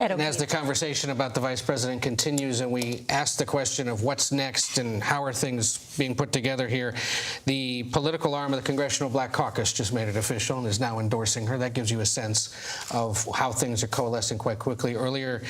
And as the conversation about the vice president continues and we ask the question of what's next and how are things being put together here, the political arm of the Congressional Black Caucus just made it official and is now endorsing her. That gives you a sense of how things are coalescing quite quickly. Earlier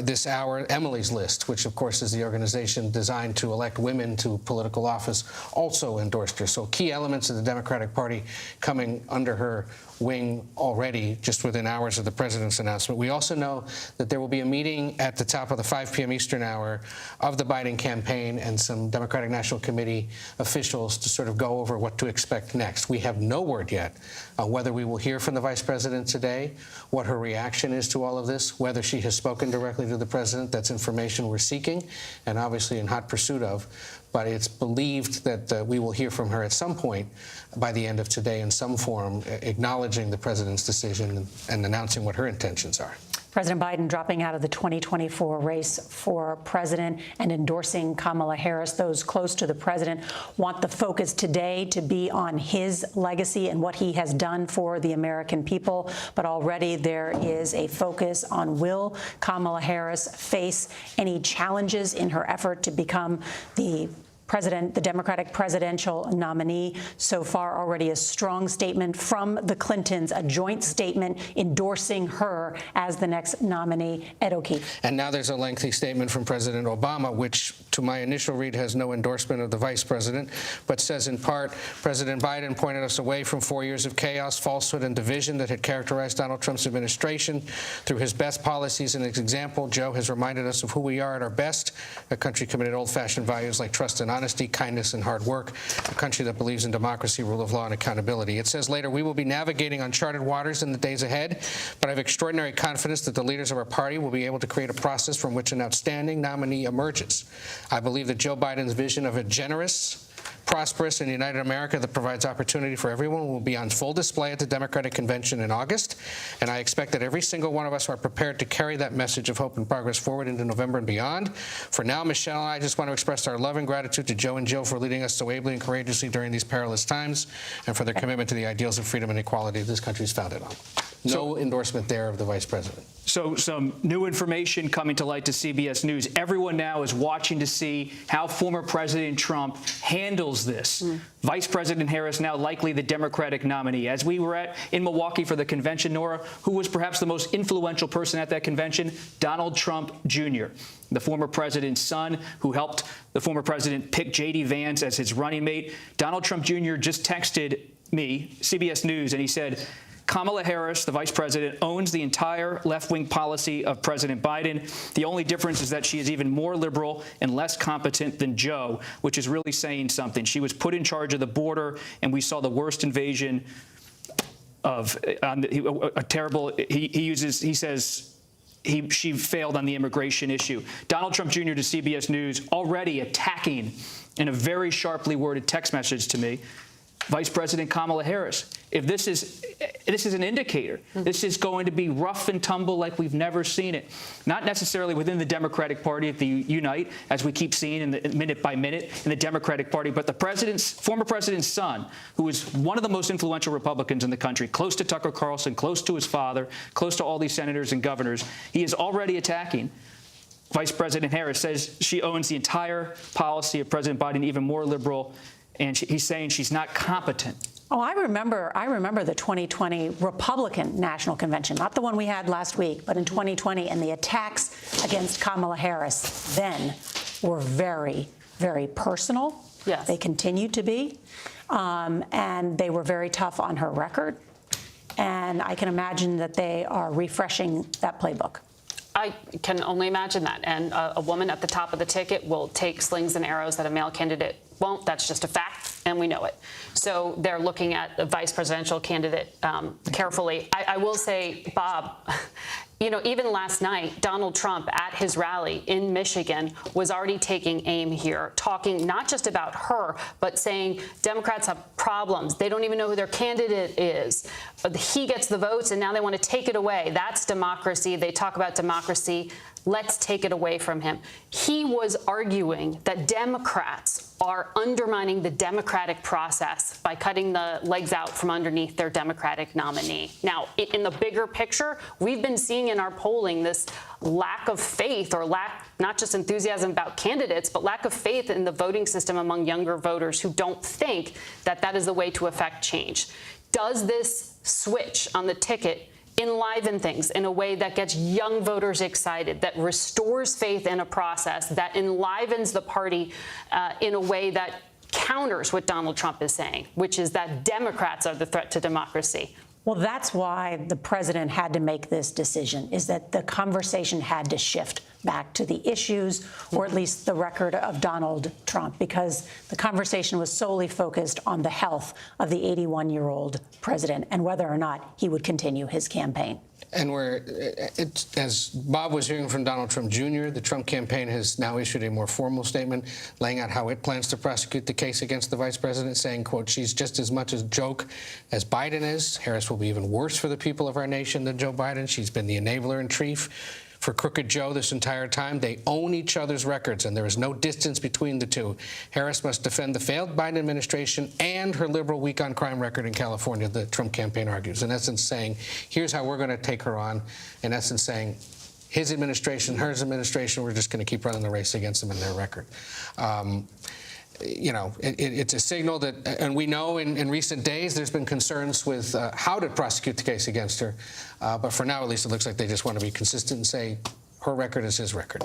this hour, Emily's List, which of course is the organization designed to elect women to political office, also endorsed her. So key elements of the Democratic Party coming under her wing already just within hours of the president's announcement. We also know that there will be a meeting at the top of the 5 p.m. Eastern hour of the Biden campaign and some Democratic National Committee officials to sort of go over what to expect next. We have no word yet on whether we will hear from the vice president today, what her reaction is to all of this, whether she has spoken directly to the president. That's information we're seeking and obviously in hot pursuit of. But it's believed that we will hear from her at some point by the end of today in some form, acknowledging the president's decision and announcing what her intentions are. President Biden dropping out of the 2024 race for president and endorsing Kamala Harris. Those close to the president want the focus today to be on his legacy and what he has done for the American people. But already there is a focus on will Kamala Harris face any challenges in her effort to become the Democratic presidential nominee. So far, already a strong statement from the Clintons, a joint statement endorsing her as the next nominee. Ed O'Keefe. And now there's a lengthy statement from President Obama, which to my initial read has no endorsement of the vice president, but says in part, President Biden pointed us away from 4 years of chaos, falsehood, and division that had characterized Donald Trump's administration. Through his best policies and his example, Joe has reminded us of who we are at our best, a country committed to old-fashioned values like trust and honesty, kindness, and hard work, a country that believes in democracy, rule of law, and accountability. It says later, we will be navigating uncharted waters in the days ahead, but I have extraordinary confidence that the leaders of our party will be able to create a process from which an outstanding nominee emerges. I believe that Joe Biden's vision of a generous, prosperous, and united America that provides opportunity for everyone will be on full display at the Democratic Convention in August, and I expect that every single one of us are prepared to carry that message of hope and progress forward into November and beyond. For now, Michelle and I just want to express our love and gratitude to Joe and Jill for leading us so ably and courageously during these perilous times and for their commitment to the ideals of freedom and equality this country is founded on. No endorsement there of the vice president. So some new information coming to light to CBS News. Everyone now is watching to see how former President Trump handles this. Vice President Harris now likely the Democratic nominee. As we were in Milwaukee for the convention, Norah, who was perhaps the most influential person at that convention? Donald Trump Jr., the former president's son, who helped the former president pick J.D. Vance as his running mate. Donald Trump Jr. just texted me, CBS News, and he said, Kamala Harris, the vice president, owns the entire left-wing policy of President Biden. The only difference is that she is even more liberal and less competent than Joe, which is really saying something. She was put in charge of the border, and we saw the worst invasion of a terrible. He says she failed on the immigration issue. Donald Trump Jr. to CBS News already attacking in a very sharply worded text message to me Vice President Kamala Harris. If this is an indicator, this is going to be rough and tumble like we've never seen it. Not necessarily within the Democratic Party at the Unite, as we keep seeing in the minute by minute in the Democratic Party, but the former president's son, who is one of the most influential Republicans in the country, close to Tucker Carlson, close to his father, close to all these senators and governors, he is already attacking. Vice President Harris says she owns the entire policy of President Biden, even more liberal, and he's saying she's not competent. Oh, I remember the 2020 Republican National Convention, not the one we had last week, but in 2020, and the attacks against Kamala Harris then were very, very personal. Yes. They continue to be, and they were very tough on her record. And I can imagine that they are refreshing that playbook. I can only imagine that. And a woman at the top of the ticket will take slings and arrows that a male candidate won't. That's just a fact, and we know it. So they're looking at the vice presidential candidate carefully. I will say, Bob, you know, even last night, Donald Trump at his rally in Michigan was already taking aim here, talking not just about her, but saying Democrats have problems. They don't even know who their candidate is. He gets the votes, and now they want to take it away. That's democracy. They talk about democracy. Let's take it away from him. He was arguing that Democrats are undermining the Democratic democratic process by cutting the legs out from underneath their Democratic nominee. Now, in the bigger picture, we've been seeing in our polling this lack of faith, or lack, not just enthusiasm about candidates, but lack of faith in the voting system among younger voters who don't think that that is the way to affect change. Does this switch on the ticket enliven things in a way that gets young voters excited, that restores faith in a process, that enlivens the party in a way that counters what Donald Trump is saying, which is that Democrats are the threat to democracy? Well, that's why the president had to make this decision, is that the conversation had to shift back to the issues, or at least the record of Donald Trump, because the conversation was solely focused on the health of the 81-year-old president and whether or not he would continue his campaign. And as Bob was hearing from Donald Trump Jr., the Trump campaign has now issued a more formal statement laying out how it plans to prosecute the case against the vice president, saying, quote, she's just as much a joke as Biden is. Harris will be even worse for the people of our nation than Joe Biden. She's been the enabler in chief for Crooked Joe this entire time. They own each other's records, and there is no distance between the two. Harris must defend the failed Biden administration and her liberal weak-on-crime record in California, the Trump campaign argues, in essence saying, here's how we're going to take her on, in essence saying, his administration, hers administration, we're just going to keep running the race against them in their record. You know, it's a signal that, and we know in recent days there's been concerns with how to prosecute the case against her. But for now, at least, it looks like they just want to be consistent and say her record is his record.